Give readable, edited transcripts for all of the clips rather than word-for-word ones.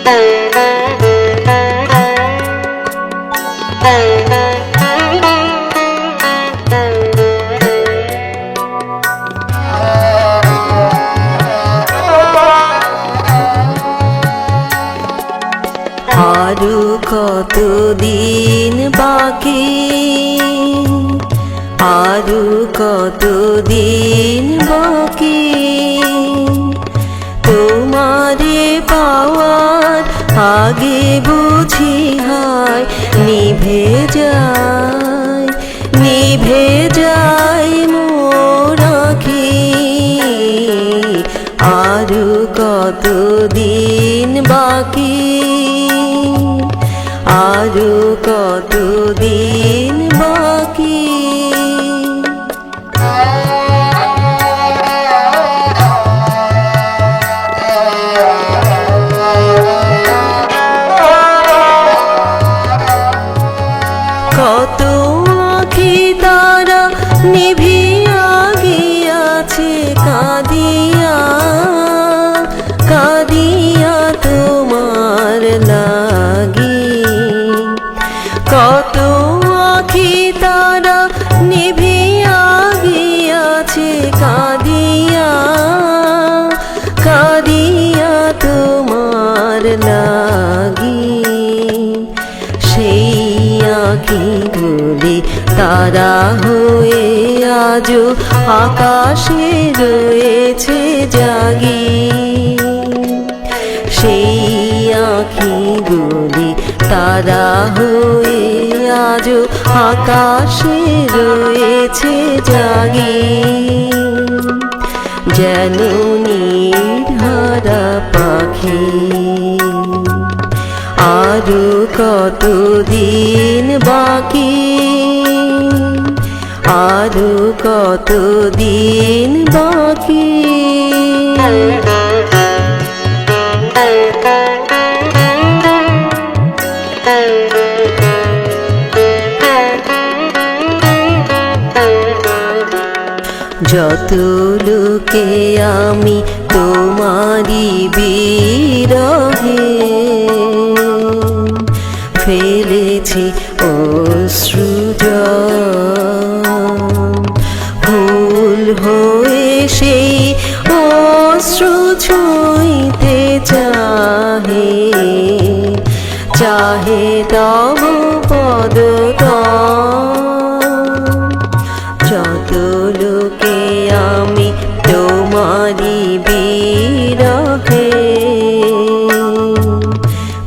আরো কতদিন বাকি, আরো কতদিন বাকি, তোমারে পাওয়ার আগে বুঝি হয় নিভে যায়, নিভে যায় মোর আঁখি। আরো কতদিন বাকি, আরো কতদিন বাকি। কত আঁখি তারা নিভিয়া গিয়াছে কাঁদিয়া, কাঁদিয়া তোমার লাগি। কত আঁখি তারা নিভিয়া গিয়াছে কাঁদিয়া, কাঁদিয়া তোমার লাগি। সেই আঁখিগুলি তারা হয়ে আজও আকাশে রয়েছে জাগি। সেই আঁখিগুলি তারা হয়ে আজও আকাশে রয়েছে জাগি। যেন নির্হারা পাখি, আরো কতদিন বাকি, আরো কতদিন বাকি। যত লোকে আমি তোমারি বিরহে ফেলেছি অশ্রুজল, ভুল হয়ে সেই অশ্রু ছুঁইতে চাহে, চাহে তব পদতল। যত লোকে আমি তোমারি বিরহে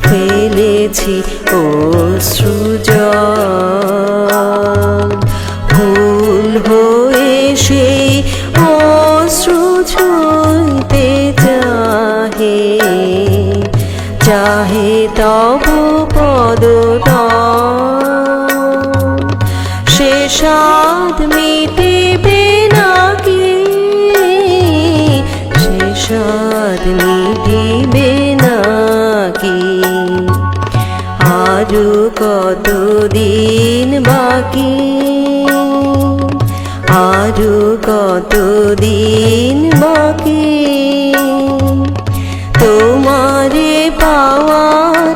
ফেলেছি অশ্রুজল, ভুল হয়ে সেই অশ্রু ছুঁইতে চাহে, চাহে তব পদতল। সে স্বাদ মিটিবে নাকি, সে স্বাদ মিটিবে নাকি। আরো কতদিন বাকি, আরো কতদিন বাকি। তোমারে পাওয়ার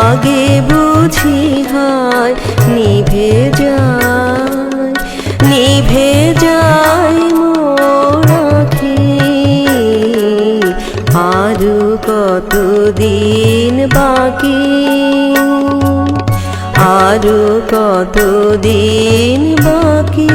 আগে বুঝি হয় নিভে যায়, নিভে যায় মোর আঁখি। আরো কতদিন বাকি, আরো কতদিন বাকি।